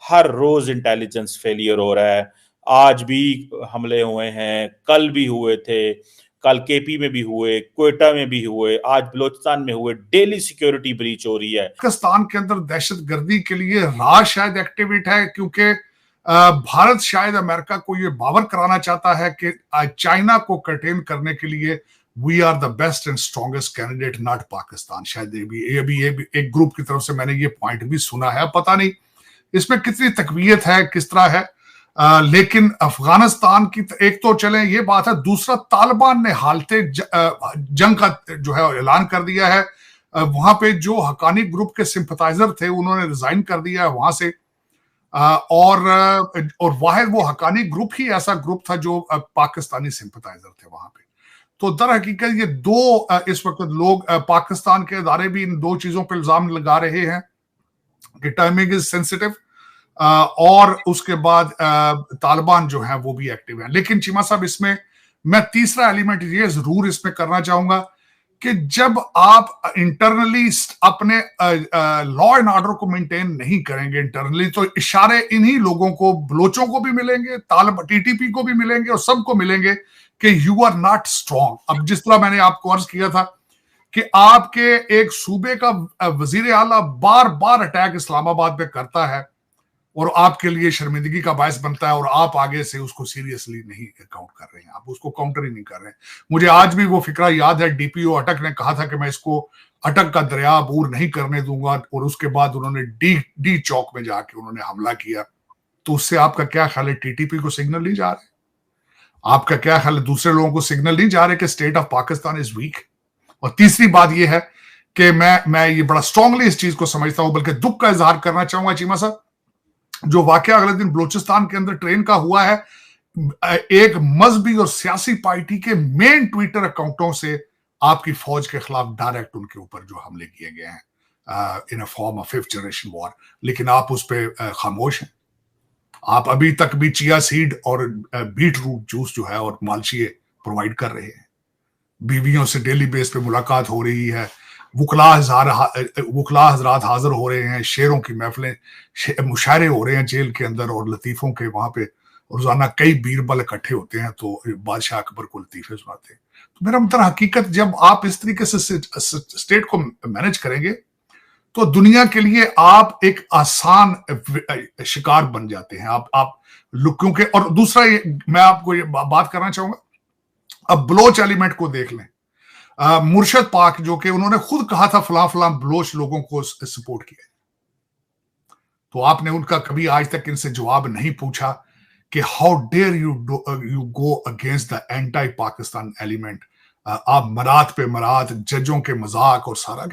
हर रोज intelligence failure हो रहा है। आज भी हमले हुए हैं, कल भी हुए थे, कल केपी में भी हुए, क्वेटा में भी हुए, आज बलोचिस्तान में हुए। डेली सिक्योरिटी ब्रीच हो रही है। पाकिस्तान के अंदर दहशतगर्दी के लिए राज शायद एक्टिवेट है, क्योंकि भारत शायद अमेरिका को ये बावर कराना चाहता है कि चाइना को कंटेन करने के लिए we are the best and strongest candidate, not Pakistan. शायद ये भी एक ग्रुप की तरफ से मैंने ये पॉइंट भी सुना है। पता नहीं इसमें कितनी तकवीयत है, किस तरह है। लेकिन अफगानिस्तान की एक तो चले ये बात है, दूसरा तालिबान ने हालते जंग का जो है ऐलान कर दिया है। वहां पे जो हकानी ग्रुप के सिंपथाइजर थे उन्होंने रिजाइन कर दिया है वहां से। और वाहिद वो हकानी ग्रुप ही ऐसा ग्रुप था जो पाकिस्तानी सिंपथाइजर थे वहां पे। तो दर हकीकत ये दो इस वक्त लोग पाकिस्तान के इदारे भी इन दो चीजों पर इल्जाम लगा रहे हैं कि टाइमिंग इज सेंसिटिव, और उसके बाद तालिबान जो है वो भी एक्टिव है। लेकिन चीमा साहब, इसमें मैं तीसरा एलिमेंट ये जरूर इसमें करना चाहूंगा कि जब आप इंटरनली अपने लॉ एंड ऑर्डर को मेंटेन नहीं करेंगे इंटरनली, तो इशारे इन्हीं लोगों को, बलोचों को भी मिलेंगे, टीटीपी को भी मिलेंगे और सबको मिलेंगे कि यू आर नॉट स्ट्रॉन्ग। अब जिस तरह मैंने आपको अर्ज किया था कि आपके एक सूबे का वजीर आला बार बार अटैक इस्लामाबाद पे करता है और आपके लिए शर्मिंदगी का बायस बनता है, और आप आगे से उसको सीरियसली नहीं काउंट कर रहे हैं, आप उसको काउंटर ही नहीं कर रहे हैं। मुझे आज भी वो फिक्रा याद है, डीपीओ अटक ने कहा था कि मैं इसको अटक का दरिया अबूर नहीं करने दूंगा, और उसके बाद उन्होंने डी चौक में जाके उन्होंने हमला किया। तो उससे आपका क्या ख्याल है, टीटीपी को सिग्नल नहीं जा रहे? आपका क्या ख्याल है, दूसरे लोगों को सिग्नल नहीं जा रहे कि state of Pakistan is weak? और तीसरी बात यह है कि मैं ये बड़ा स्ट्रांगली इस चीज को समझता हूं, बल्कि दुख का इजहार करना चाहूंगा चीमा साहब, जो वाकया अगले दिन बलूचिस्तान के अंदर ट्रेन का हुआ है, एक मजहबी और सियासी पार्टी के मेन ट्विटर अकाउंटों से आपकी फौज के खिलाफ डायरेक्ट उनके ऊपर जो हमले किए गए हैं in a form of 5th generation war, लेकिन आप उस पर खामोश हैं। आप अभी तक भी चिया सीड और बीट रूट जूस जो है और मालशीए प्रोवाइड कर रहे हैं। बीवियों से डेली बेस पे मुलाकात हो रही है, वुकला हजरात हाजिर हो रहे हैं, शेरों की महफिलें, मुशायरे हो रहे हैं जेल के अंदर, और लतीफों के वहां पे रोजाना कई बीरबल इकट्ठे होते हैं तो बादशाह अकबर को लतीफे सुनाते हैं। तो मेरा मतलब हकीकत, जब आप इस तरीके से स्टेट को मैनेज करेंगे तो दुनिया के लिए आप एक आसान शिकार बन जाते हैं। आप लुक्यों के। और दूसरा मैं आपको ये बात करना चाहूंगा, अब बलोच एलिमेंट को देख लें। मुर्शद पाक जो कि उन्होंने खुद कहा था फलां फलां बलोच लोगों को सपोर्ट किया, तो आपने उनका कभी आज तक इनसे जवाब नहीं पूछा कि how dare you go against the anti Pakistan element. आप मरात पे मरात, जजों के मजाक और सारा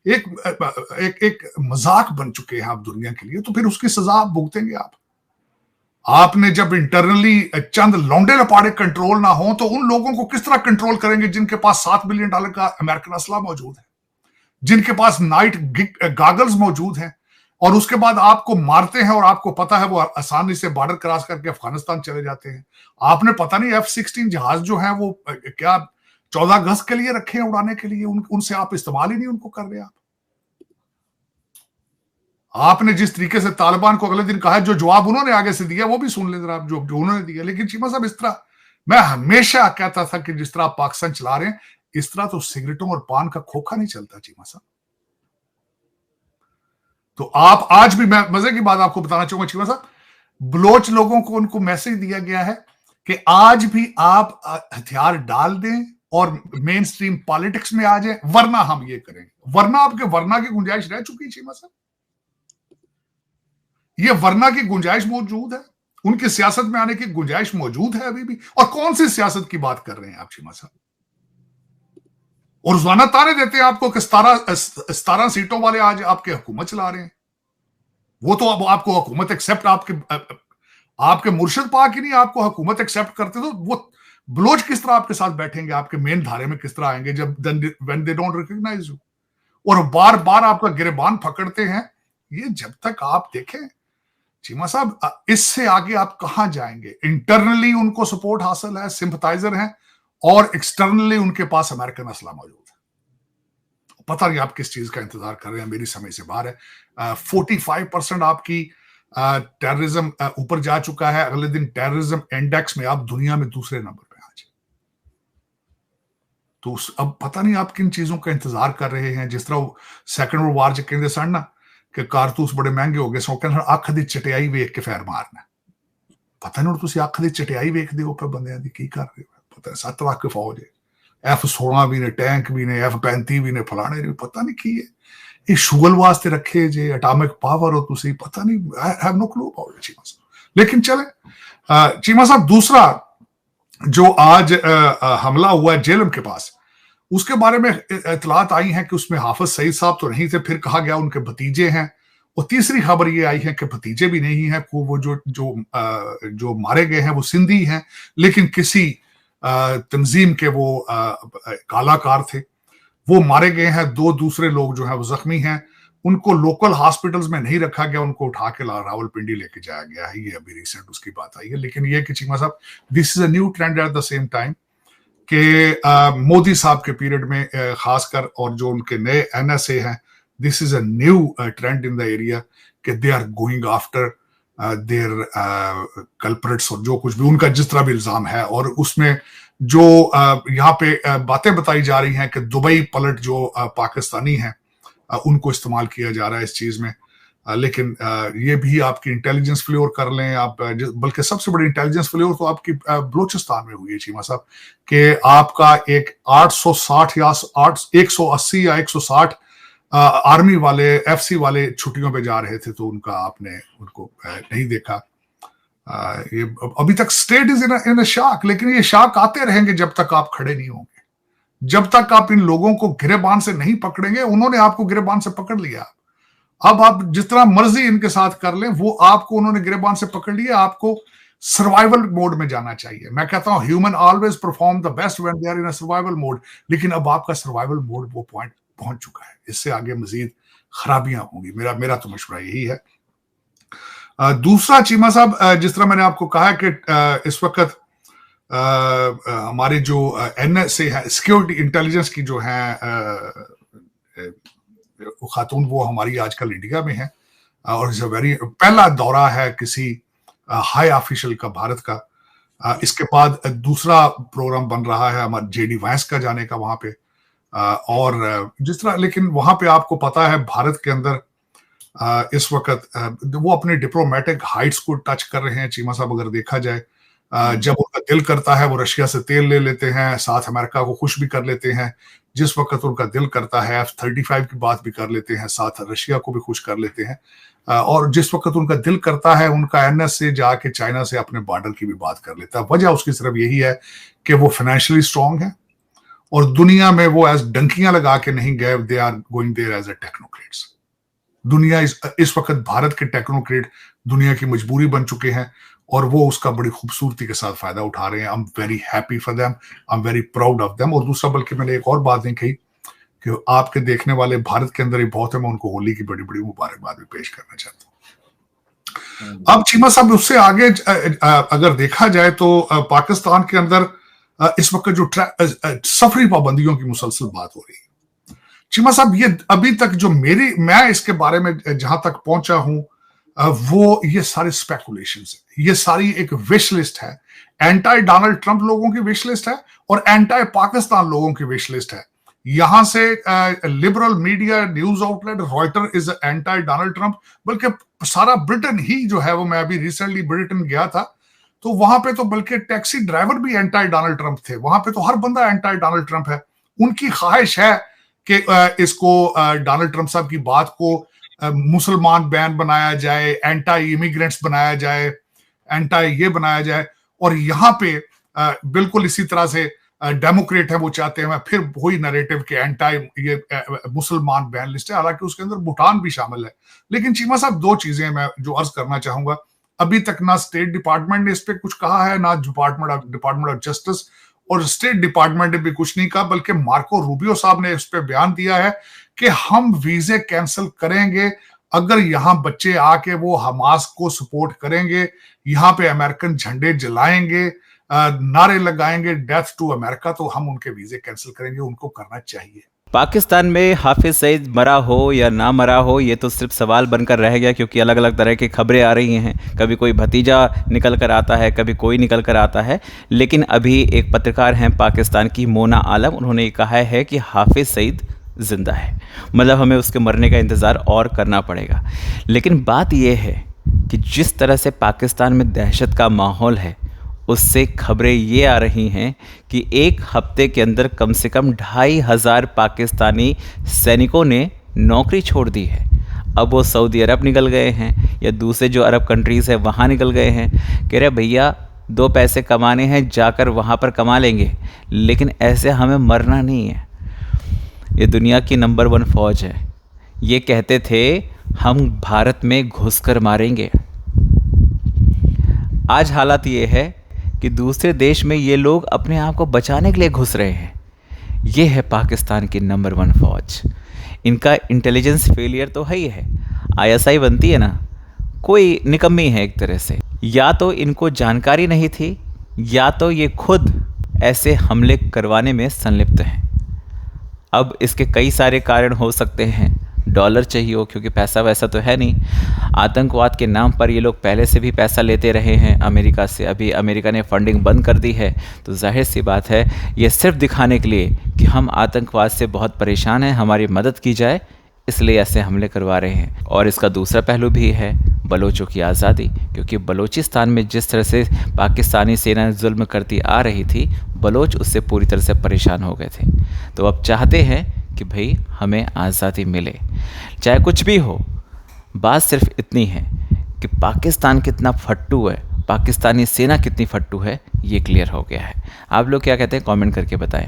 एक मजाक बन चुके हैं आप दुनिया के लिए, तो फिर उसकी सजा आप भुगतेंगे। आपने जब इंटरनली चंद लौंडे लपाड़े कंट्रोल ना हो, तो उन लोगों को किस तरह कंट्रोल करेंगे जिनके पास $7 बिलियन का अमेरिकन असला मौजूद है, जिनके पास नाइट गॉगल्स मौजूद हैं, और उसके बाद आपको मारते हैं और आपको पता है वो आसानी से बॉर्डर क्रॉस करके अफगानिस्तान चले जाते हैं। आपने पता नहीं F-16 जहाज जो है वो क्या 14 गज के लिए रखे हैं उड़ाने के लिए, उनसे आप इस्तेमाल ही नहीं उनको कर रहे। आपने जिस तरीके से तालिबान को अगले दिन कहा, जो जवाब उन्होंने आगे से दिया वो भी सुन ले जरा, जो उन्होंने दिया। लेकिन चीमा साहब, इस तरह मैं हमेशा कहता था कि जिस तरह आप पाकिस्तान चला रहे हैं, इस तरह तो सिगरेटों और पान का खोखा नहीं चलता चीमा साहब। तो आप आज भी, मैं मजे की बात आपको बताना चाहूंगा चीमा साहब, बलोच लोगों को उनको मैसेज दिया गया है कि आज भी आप हथियार डाल दें और मेन स्ट्रीम पॉलिटिक्स में आ जाए, वरना हम ये करेंगे। वरना आपके वरना की गुंजाइश रह चुकी है चीमा साहब, ये वरना की गुंजाइश मौजूद है, उनकी सियासत में आने की गुंजाइश मौजूद है अभी भी। और कौन सी सियासत की बात कर रहे हैं आप चीमा साहब? और रोजाना ताने देते हैं आपको कि 17 सीटों वाले आज आपके हुकूमत चला रहे हैं। वो तो अब आपको हुकूमत एक्सेप्ट, आपके मुर्शिद पाक ही नहीं आपको हुकूमत एक्सेप्ट करते, तो वो बलोच किस तरह आपके साथ बैठेंगे, आपके मेन धारे में किस तरह आएंगे जब when they don't recognize you, और बार बार आपका गिरबान पकड़ते हैं। ये जब तक आप देखें चीमा साहब, इससे आगे आप कहां जाएंगे? इंटरनली उनको सपोर्ट हासिल है, सिंपथाइजर हैं, और एक्सटर्नली उनके पास अमेरिकन असला मौजूद है। पता नहीं आप किस चीज का इंतजार कर रहे हैं, मेरी समझ से बाहर है। 45% आपकी टेररिज्म ऊपर जा चुका है। अगले दिन टेररिज्म इंडेक्स में आप दुनिया में दूसरे नंबर पे आज। तो अब पता नहीं आप किन चीजों का इंतजार कर रहे हैं। जिस तरह सेकंड वर्ल्ड वार च कहते सन ना कि कारतूस बड़े महंगे हो गए, सो कहते अख दी चटियाई वेख के फैर मारना। पता नहीं तुम अख दी चटियाई वेखते हो पे बंदियां दी की कर रहे हो। पता 7 लाख फौज है, F-16 भी ने, टैंक भी ने, F-35 भी ने, फलाने भी, पता नहीं की है ये शुगल वास्ते रखे जे एटॉमिक पावर हो तुसी, पता नहीं, I have no clue about Cheema साहब। लेकिन चले चीमा साहब, दूसरा जो आज हमला हुआ है जेलम के पास, उसके बारे में इतलात आई है कि उसमें हाफिज सईद साहब तो नहीं थे, फिर कहा गया उनके भतीजे हैं। और तीसरी खबर ये आई है कि भतीजे भी नहीं है, वो जो मारे गए हैं वो सिंधी हैं, लेकिन किसी तंजीम के वो कालाकार थे, वो मारे गए हैं। 2 दूसरे लोग जो है वो जख्मी हैं। उनको लोकल हॉस्पिटल्स में नहीं रखा गया, उनको उठा के रावलपिंडी लेके जाया गया है। ये अभी रिसेंट उसकी बात आई है। लेकिन ये कि चीमा साहब, this is a new trend at the same time कि मोदी साहब के पीरियड में खासकर, और जो उनके नए NSA हैं, this is a new trend in the area कि they are going after their culprits, और जो कुछ भी उनका जिस तरह भी इल्जाम है। और उसमें जो यहाँ पे बातें बताई जा रही हैं कि दुबई पलट जो पाकिस्तानी हैं उनको इस्तेमाल किया जा रहा है इस चीज में। लेकिन ये भी आपकी इंटेलिजेंस फ्लेवर कर लें आप, बल्कि सबसे बड़ी इंटेलिजेंस फ्लेवर तो आपकी बलूचिस्तान में हुई है चीमा साहब, कि आपका एक 860 या 180 या 160 आर्मी वाले FC वाले छुट्टियों पे जा रहे थे, तो आपने उनको नहीं देखा। ये अभी तक स्टेट इज इन शॉक, लेकिन ये शॉक आते रहेंगे जब तक आप खड़े नहीं होंगे, जब तक आप इन लोगों को गिरेबान से नहीं पकड़ेंगे। उन्होंने आपको गिरेबान से पकड़ लिया, अब आप जिस तरह मर्जी इनके साथ कर लें, वो आपको उन्होंने गिरेबान से पकड़ लिया। आपको सर्वाइवल मोड में जाना चाहिए। मैं कहता हूं human always perform the best when they are in a survival mode, लेकिन अब आपका सर्वाइवल मोड वो पॉइंट पहुंच चुका है। इससे आगे मजीद खराबियां होंगी। मेरा तो मशवरा यही है। दूसरा चीमा साहब, जिस तरह मैंने आपको कहा कि इस वक्त हमारे जो NSA है, सिक्योरिटी इंटेलिजेंस की जो है खातून, वो हमारी आजकल इंडिया में है, और इज वेरी पहला दौरा है किसी हाई ऑफिशियल का भारत का। इसके बाद दूसरा प्रोग्राम बन रहा है हमारे JD वैंस का जाने का वहां पे। और जिस तरह, लेकिन वहां पे आपको पता है भारत के अंदर इस वक्त वो अपने डिप्लोमेटिक हाइट्स को टच कर रहे हैं चीमा साहब। अगर देखा जाए, जब उनका दिल करता है वो रशिया से तेल ले लेते हैं, साथ अमेरिका को खुश भी कर लेते हैं। जिस वक्त उनका दिल करता है F-35 की बात भी कर लेते हैं, साथ रशिया को भी खुश कर लेते हैं। और जिस वक्त उनका दिल करता है, उनका NSA जाके चाइना से अपने बॉर्डर की भी बात कर लेता है। वजह उसकी सिर्फ यही है कि वो फाइनेंशियली स्ट्रांग है, और दुनिया में वो एज डंकियां लगा के नहीं गए, they are going there as a technocrats. दुनिया इस वक्त भारत के टेक्नोक्रेट दुनिया की मजबूरी बन चुके हैं, और वो उसका बड़ी खूबसूरती के साथ फायदा उठा रहे हैं। I am very happy for them, I am very proud of them. और दूसरा, बल्कि मैंने एक और बात नहीं कही कि आपके देखने वाले भारत के अंदर ही बहुत है, मैं उनको होली की बड़ी बड़ी मुबारकबाद भी पेश करना चाहता हूँ। अब चीमा साहब, उससे आगे अगर देखा जाए तो पाकिस्तान के अंदर इस वक्त जो सफरी पाबंदियों की मुसलसल बात हो रही है चीमा साहब, ये अभी तक जो मैं इसके बारे में जहां तक पहुंचा हूं, वो ये सारे स्पेकुलेशंस है, ये सारी एक विश लिस्ट है। एंटी डोनाल्ड ट्रंप लोगों की विश लिस्ट है, और एंटी पाकिस्तान लोगों की विश लिस्ट है। यहां से liberal media news outlet Reuter is anti Donald Trump, बल्कि सारा ब्रिटेन ही जो है वो, मैं अभी रिसेंटली ब्रिटेन गया था, तो वहां पे तो बल्कि टैक्सी ड्राइवर भी एंटी डोनाल्ड ट्रंप थे। वहां पे तो हर बंदा एंटी डोनाल्ड ट्रंप है। उनकी ख्वाहिश है कि इसको डोनाल्ड ट्रंप साहब की बात को मुसलमान बैन बनाया जाए, एंटी इमिग्रेंट्स बनाया जाए, एंटी ये बनाया जाए। और यहाँ पे बिल्कुल इसी तरह से डेमोक्रेट है, वो चाहते हैं फिर वही नैरेटिव के एंटी ये मुसलमान बैन लिस्ट है। हालांकि उसके अंदर भूटान भी शामिल है। लेकिन चीमा साहब, 2 चीजें मैं जो अर्ज करना चाहूंगा, अभी तक ना स्टेट डिपार्टमेंट ने इस पे कुछ कहा है, ना डिपार्टमेंट ऑफ जस्टिस, और स्टेट डिपार्टमेंट ने भी कुछ नहीं कहा, बल्कि मार्को रूबियो साहब ने इस पे बयान दिया है कि हम वीजे कैंसिल करेंगे अगर यहाँ बच्चे आके वो हमास को सपोर्ट करेंगे, यहाँ पे अमेरिकन झंडे जलाएंगे, नारे लगाएंगे डेथ टू अमेरिका, तो हम उनके वीजे कैंसिल करेंगे। उनको करना चाहिए। पाकिस्तान में हाफिज सईद मरा हो या ना मरा हो, ये तो सिर्फ सवाल बनकर रह गया, क्योंकि अलग अलग तरह की खबरें आ रही हैं। कभी कोई भतीजा निकल कर आता है, कभी कोई निकल कर आता है। लेकिन अभी एक पत्रकार हैं पाकिस्तान की, मोना आलम, उन्होंने कहा है कि हाफिज सईद ज़िंदा है। मतलब हमें उसके मरने का इंतज़ार और करना पड़ेगा। लेकिन बात यह है कि जिस तरह से पाकिस्तान में दहशत का माहौल है, उससे खबरें ये आ रही हैं कि एक हफ्ते के अंदर कम से कम 2500 पाकिस्तानी सैनिकों ने नौकरी छोड़ दी है। अब वो सऊदी अरब निकल गए हैं या दूसरे जो अरब कंट्रीज़ है वहाँ निकल गए हैं। कह रहे भैया 2 पैसे कमाने हैं, जाकर वहाँ पर कमा लेंगे, लेकिन ऐसे हमें मरना नहीं है। ये दुनिया की नंबर 1 फ़ौज है। ये कहते थे हम भारत में घुसकर मारेंगे। आज हालात ये है कि दूसरे देश में ये लोग अपने आप को बचाने के लिए घुस रहे हैं। ये है पाकिस्तान की नंबर 1 फ़ौज। इनका इंटेलिजेंस फेलियर तो है ही है। आईएसआई बनती है ना, कोई निकम्मी है एक तरह से। या तो इनको जानकारी नहीं थी, या तो ये खुद ऐसे हमले करवाने में संलिप्त हैं। अब इसके कई सारे कारण हो सकते हैं। डॉलर चाहिए हो, क्योंकि पैसा वैसा तो है नहीं। आतंकवाद के नाम पर ये लोग पहले से भी पैसा लेते रहे हैं अमेरिका से। अभी अमेरिका ने फंडिंग बंद कर दी है, तो जाहिर सी बात है ये सिर्फ दिखाने के लिए कि हम आतंकवाद से बहुत परेशान हैं, हमारी मदद की जाए, इसलिए ऐसे हमले करवा रहे हैं। और इसका दूसरा पहलू भी है बलोचों की आज़ादी, क्योंकि बलोचिस्तान में जिस तरह से पाकिस्तानी सेना जुल्म करती आ रही थी, बलोच उससे पूरी तरह से परेशान हो गए थे। तो अब चाहते हैं कि भाई हमें आज़ादी मिले, चाहे कुछ भी हो। बात सिर्फ इतनी है कि पाकिस्तान कितना फट्टू है, पाकिस्तानी सेना कितनी फट्टू है, ये क्लियर हो गया है। आप लोग क्या कहते हैं, कमेंट करके बताएं।